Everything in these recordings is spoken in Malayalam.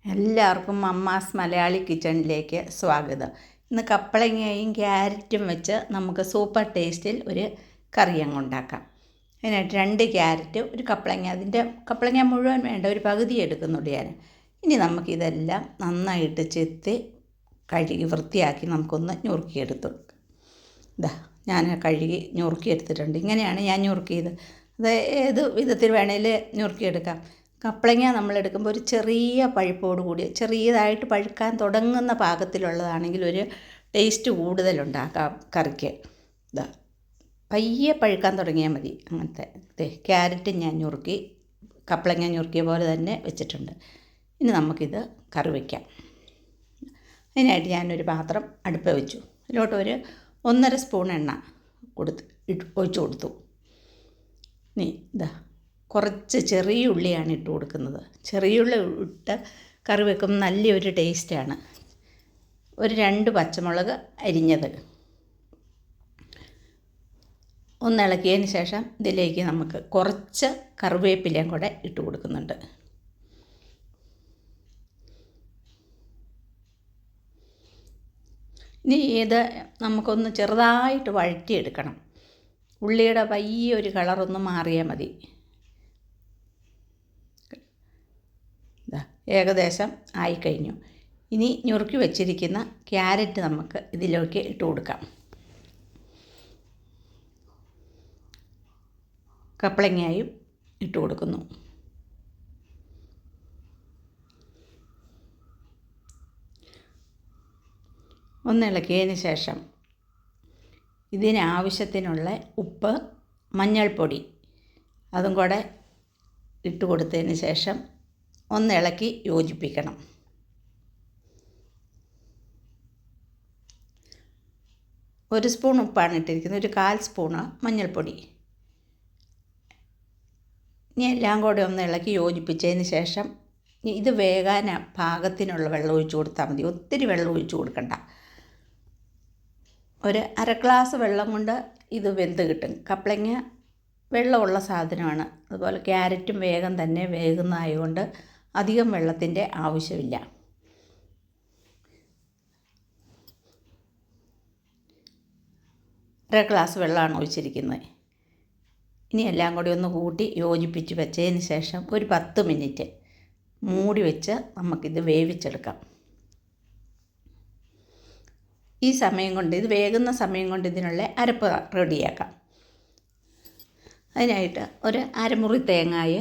എല്ലാവർക്കും അമ്മാസ് മലയാളി കിച്ചണിലേക്ക് സ്വാഗതം. ഇന്ന് കപ്പളങ്ങയും ക്യാരറ്റും വെച്ച് നമുക്ക് സൂപ്പർ ടേസ്റ്റിൽ ഒരു കറി അങ്ങ് ഉണ്ടാക്കാം. അതിനായിട്ട് 2 ക്യാരറ്റ്, ഒരു കപ്പളങ്ങ, അതിൻ്റെ കപ്പളങ്ങ മുഴുവൻ വേണ്ട, ഒരു പകുതി എടുക്കുന്നുള്ളൂ ഞാൻ. ഇനി നമുക്കിതെല്ലാം നന്നായിട്ട് ചെത്തി കഴുകി വൃത്തിയാക്കി നമുക്കൊന്ന് ഞുറുക്കിയെടുത്തു. ഇതാ ഞാൻ കഴുകി ഞുറുക്കിയെടുത്തിട്ടുണ്ട്. ഇങ്ങനെയാണ് ഞാൻ ഞുറുക്കിയത്. അത് ഏത് വിധത്തിൽ വേണേലും ഞുറുക്കിയെടുക്കാം. കപ്പളങ്ങ നമ്മളെടുക്കുമ്പോൾ ഒരു ചെറിയ പഴുപ്പോട് കൂടി, ചെറിയതായിട്ട് പഴുക്കാൻ തുടങ്ങുന്ന പാകത്തിലുള്ളതാണെങ്കിൽ ഒരു ടേസ്റ്റ് കൂടുതലുണ്ടാക്കാം കറിക്ക്. ഇതാ പയ്യെ പഴുക്കാൻ തുടങ്ങിയാൽ മതി. അങ്ങനത്തെ ക്യാരറ്റ് ഞാൻ ഞുറുക്കി കപ്പളങ്ങ ഞുറുക്കിയ പോലെ തന്നെ വെച്ചിട്ടുണ്ട്. ഇനി നമുക്കിത് കറി വയ്ക്കാം. അതിനായിട്ട് ഞാനൊരു പാത്രം അടുപ്പ് വെച്ചു. അതിലോട്ടൊരു 1.5 സ്പൂൺ എണ്ണ ഒഴിച്ചു കൊടുത്തു. ഇനി ഇതാ കുറച്ച് ചെറിയ ഉള്ളിയാണ് ഇട്ട് കൊടുക്കുന്നത്. ചെറിയ ഉള്ളി ഇട്ട് കറി വെക്കുമ്പോൾ നല്ലൊരു ടേസ്റ്റാണ്. ഒരു 2 പച്ചമുളക് അരിഞ്ഞത് ഒന്ന് ഇളക്കിയതിന് ശേഷം ഇതിലേക്ക് നമുക്ക് കുറച്ച് കറിവേപ്പിലയും കൂടെ ഇട്ട് കൊടുക്കുന്നുണ്ട്. ഇനി ഇത് നമുക്കൊന്ന് ചെറുതായിട്ട് വഴറ്റിയെടുക്കണം. ഉള്ളിയുടെ പയ്യെ ഒരു കളറൊന്ന് മാറിയാൽ മതി. ഏകദേശം ആയിക്കഴിഞ്ഞു. ഇനി ഞുറുക്കി വച്ചിരിക്കുന്ന ക്യാരറ്റ് നമുക്ക് ഇതിലേക്ക് ഇട്ട് കൊടുക്കാം. കപ്പളങ്ങയും ഇട്ട് കൊടുക്കുന്നു. ഒന്ന് ഇളക്കിയതിന് ശേഷം ഇതിനാവശ്യത്തിനുള്ള ഉപ്പ്, മഞ്ഞൾപ്പൊടി അതും കൂടെ ഇട്ട് കൊടുത്തതിന് ശേഷം ഒന്ന് ഇളക്കി യോജിപ്പിക്കണം. ഒരു സ്പൂൺ ഉപ്പാണ് ഇട്ടിരിക്കുന്നത്, ഒരു 1/4 സ്പൂണ് മഞ്ഞൾപ്പൊടി. ഇനി എല്ലാം കൂടെ ഒന്ന് ഇളക്കി യോജിപ്പിച്ചതിന് ശേഷം ഇത് വേകാൻ പാകത്തിനുള്ള വെള്ളം ഒഴിച്ചു കൊടുത്താൽ മതി. ഒത്തിരി വെള്ളം ഒഴിച്ചു കൊടുക്കണ്ട. ഒരു 1/2 ഗ്ലാസ് വെള്ളം കൊണ്ട് ഇത് വെന്ത് കിട്ടും. കപ്പളങ്ങ വെള്ളമുള്ള സാധനമാണ്. അതുപോലെ ക്യാരറ്റും വേഗം തന്നെ വേകുന്നതായതുകൊണ്ട് അധികം വെള്ളത്തിൻ്റെ ആവശ്യമില്ല. അര ഗ്ലാസ് വെള്ളമാണ് ഒഴിച്ചിരിക്കുന്നത്. ഇനി എല്ലാം കൂടി ഒന്ന് കൂട്ടി യോജിപ്പിച്ച് വെച്ചതിന് ശേഷം ഒരു 10 മിനിറ്റ് മൂടി വെച്ച് നമുക്കിത് വേവിച്ചെടുക്കാം. ഈ സമയം കൊണ്ട്, ഇത് വേകുന്ന സമയം കൊണ്ട് ഇതിനുള്ള അരപ്പ് റെഡിയാക്കാം. അതിനായിട്ട് ഒരു അരമുറി തേങ്ങായ,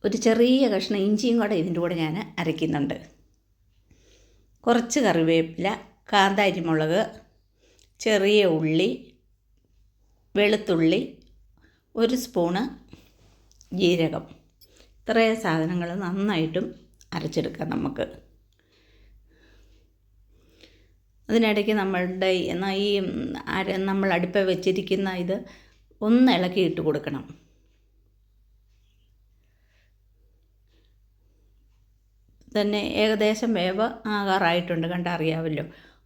ഒരു ചെറിയ കഷ്ണം ഇഞ്ചിയും കൂടെ ഇതിൻ്റെ കൂടെ ഞാൻ അരയ്ക്കുന്നുണ്ട്. കുറച്ച് കറിവേപ്പില, കാന്താരിമുളക്, ചെറിയ ഉള്ളി, വെളുത്തുള്ളി, 1 സ്പൂണ് ജീരകം. ഇത്രയും സാധനങ്ങൾ നന്നായിട്ടും അരച്ചെടുക്കാം നമുക്ക്. അതിനിടയ്ക്ക് നമ്മളുടെ നമ്മൾ അടുപ്പിൽ വെച്ചിരിക്കുന്ന ഇത് ഒന്ന് ഇളക്കി ഇട്ട് കൊടുക്കണം. തന്നെ ഏകദേശം വേവ് ആകാറായിട്ടുണ്ട്, കണ്ടറിയാമല്ലോ.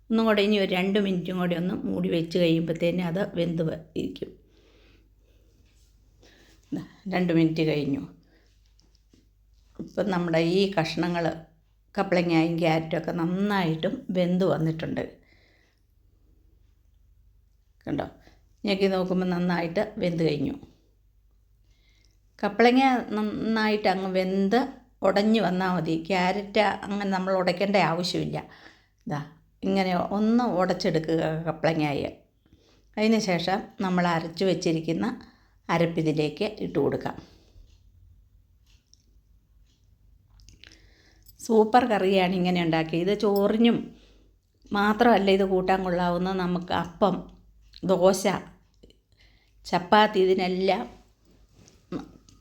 ഒന്നും കൂടെ ഇനി ഒരു 2 മിനിറ്റും കൂടി ഒന്ന് മൂടി വെച്ച് കഴിയുമ്പോഴത്തേന് അത് വെന്ത് ഇരിക്കും. 2 മിനിറ്റ് കഴിഞ്ഞു. ഇപ്പം നമ്മുടെ ഈ കഷ്ണങ്ങൾ, കപ്പളങ്ങയും ക്യാരറ്റൊക്കെ നന്നായിട്ടും വെന്ത് വന്നിട്ടുണ്ട്. കണ്ടോ, ഞെക്കി നോക്കുമ്പോൾ നന്നായിട്ട് വെന്ത് കഴിഞ്ഞു. കപ്പളങ്ങ നന്നായിട്ട് അങ്ങ് വെന്ത് ഉടഞ്ഞു വന്നാൽ മതി. ക്യാരറ്റ് അങ്ങനെ നമ്മൾ ഉടയ്ക്കേണ്ട ആവശ്യമില്ല. ഇതാ ഇങ്ങനെ ഒന്ന് ഉടച്ചെടുക്കുക കപ്പളങ്ങായി. അതിന് ശേഷം നമ്മൾ അരച്ച് വെച്ചിരിക്കുന്ന അരപ്പിതിലേക്ക് ഇട്ട് കൊടുക്കാം. സൂപ്പർ കറിയാണ് ഇങ്ങനെ ഉണ്ടാക്കിയത്. ഇത് ചോറിനും മാത്രമല്ല ഇത് കൂട്ടാൻ കൊള്ളാവുന്ന, നമുക്ക് അപ്പം, ദോശ, ചപ്പാത്തി, ഇതിനെല്ലാം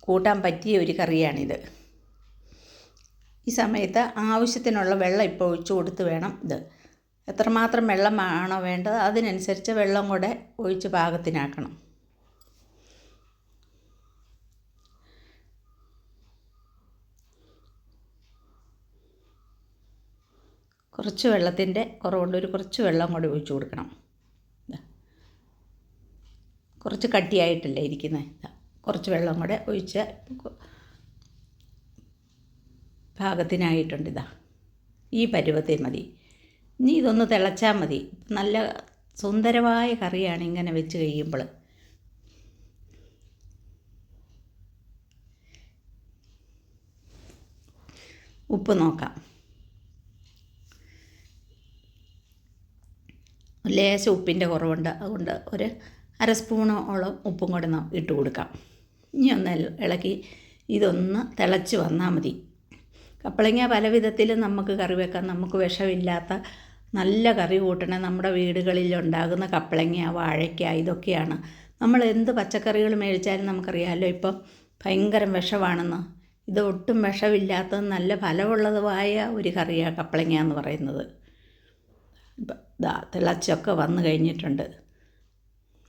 കൂട്ടാൻ പറ്റിയ ഒരു കറിയാണിത്. ഈ സമയത്ത് ആവശ്യത്തിനുള്ള വെള്ളം ഇപ്പോൾ ഒഴിച്ചു കൊടുത്ത് വേണം. ഇത് എത്രമാത്രം വെള്ളമാണോ വേണ്ടത് അതിനനുസരിച്ച് വെള്ളം കൂടെ ഒഴിച്ച് പാകത്തിനാക്കണം. കുറച്ച് വെള്ളത്തിൻ്റെ കുറവുണ്ട്, കുറച്ച് വെള്ളം കൂടി ഒഴിച്ചു കൊടുക്കണം. കുറച്ച് കട്ടിയായിട്ടല്ലേ ഇരിക്കുന്നത്. കുറച്ച് വെള്ളം കൂടെ ഒഴിച്ച് പാകത്തിനായിട്ടുണ്ട്. ഇതാ ഈ പരുവത്തിൽ മതി. ഇനി ഇതൊന്ന് തിളച്ചാൽ മതി. നല്ല സുന്ദരമായ കറിയാണ് ഇങ്ങനെ വെച്ച് കഴിയുമ്പോൾ. ഉപ്പ് നോക്കാം. ലേശം ഉപ്പിൻ്റെ കുറവുണ്ട്. അതുകൊണ്ട് ഒരു അര സ്പൂണോളം ഉപ്പും കൂടെ ഇട്ട് കൊടുക്കാം. ഇനി ഒന്ന് ഇളക്കി ഇതൊന്ന് തിളച്ച് വന്നാൽ മതി. കപ്പളങ്ങ പല വിധത്തിലും നമുക്ക് കറി വെക്കാം. നമുക്ക് വിഷമില്ലാത്ത നല്ല കറി കൂട്ടണ നമ്മുടെ വീടുകളിൽ ഉണ്ടാകുന്ന കപ്പളങ്ങ, വാഴയ്ക്ക ഇതൊക്കെയാണ്. നമ്മൾ എന്ത് പച്ചക്കറികൾ മേടിച്ചാലും നമുക്കറിയാമല്ലോ ഇപ്പം ഭയങ്കര വിഷമാണെന്ന്. ഇത് ഒട്ടും വിഷമില്ലാത്തത് നല്ല ഫലമുള്ളതുമായ ഒരു കറിയാണ് കപ്പളങ്ങ എന്ന് പറയുന്നത്. ഇതാ തിളച്ചൊക്കെ വന്നു കഴിഞ്ഞിട്ടുണ്ട്.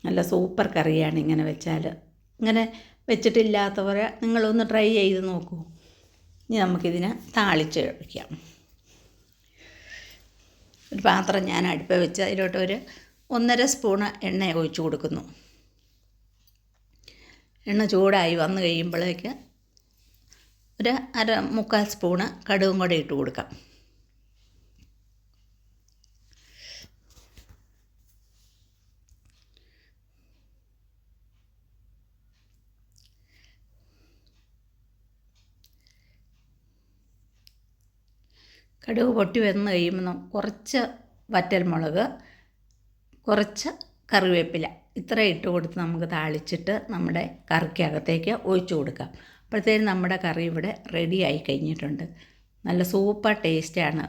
നല്ല സൂപ്പർ കറിയാണ് ഇങ്ങനെ വെച്ചാൽ. ഇങ്ങനെ വെച്ചിട്ടില്ലാത്തവരെ നിങ്ങളൊന്ന് ട്രൈ ചെയ്ത് നോക്കൂ. ഇനി നമുക്കിതിനെ താളിച്ച് വയ്ക്കാം. ഒരു പാത്രം ഞാൻ അടുപ്പ് വെച്ച് അതിലോട്ട് ഒരു 1.5 സ്പൂണ് എണ്ണ ഒഴിച്ച് കൊടുക്കുന്നു. എണ്ണ ചൂടായി വന്നു കഴിയുമ്പോഴേക്ക് ഒരു 1/4 സ്പൂണ് കടുകും കൂടെ ഇട്ട് കൊടുക്കാം. കടുക് പൊട്ടി വന്ന് കഴിയുമ്പോൾ കുറച്ച് വറ്റൽമുളക്, കുറച്ച് കറിവേപ്പില ഇത്ര ഇട്ട് കൊടുത്ത് നമുക്ക് താളിച്ചിട്ട് നമ്മുടെ കറിക്കകത്തേക്ക് ഒഴിച്ചു കൊടുക്കാം. അപ്പോഴത്തേനും നമ്മുടെ കറി ഇവിടെ റെഡി ആയി കഴിഞ്ഞിട്ടുണ്ട്. നല്ല സൂപ്പർ ടേസ്റ്റാണ്.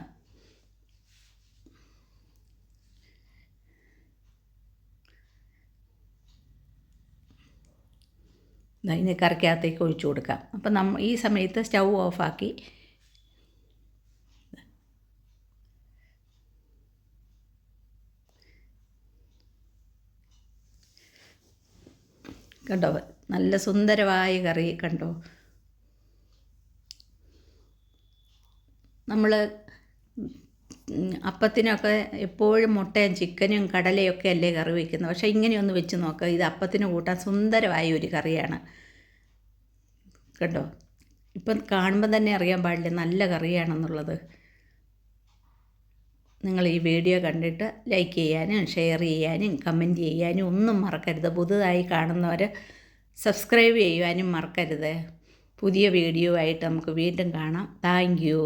ഇനി കറിക്കകത്തേക്ക് ഒഴിച്ചു കൊടുക്കാം. അപ്പം ഈ സമയത്ത് സ്റ്റൗ ഓഫാക്കി കണ്ടോ, നല്ല സുന്ദരമായ കറി കണ്ടോ. നമ്മൾ അപ്പത്തിനൊക്കെ എപ്പോഴും മുട്ടയും ചിക്കനും കടലയൊക്കെ അല്ലേ കറി വയ്ക്കുന്നത്. പക്ഷേ ഇങ്ങനെയൊന്ന് വെച്ച് നോക്കുക. ഇത് അപ്പത്തിന് കൂട്ടാൻ സുന്ദരമായ ഒരു കറിയാണ് കണ്ടോ. ഇപ്പം കാണുമ്പോൾ തന്നെ അറിയാൻ പാടില്ല നല്ല കറിയാണെന്നുള്ളത്. നിങ്ങൾ ഈ വീഡിയോ കണ്ടിട്ട് ലൈക്ക് ചെയ്യാനും ഷെയർ ചെയ്യാനും കമൻറ്റ് ചെയ്യാനും ഒന്നും മറക്കരുത്. പുതുതായി കാണുന്നവർ സബ്സ്ക്രൈബ് ചെയ്യുവാനും മറക്കരുത്. പുതിയ വീഡിയോ ആയിട്ട് നമുക്ക് വീണ്ടും കാണാം. Thank you.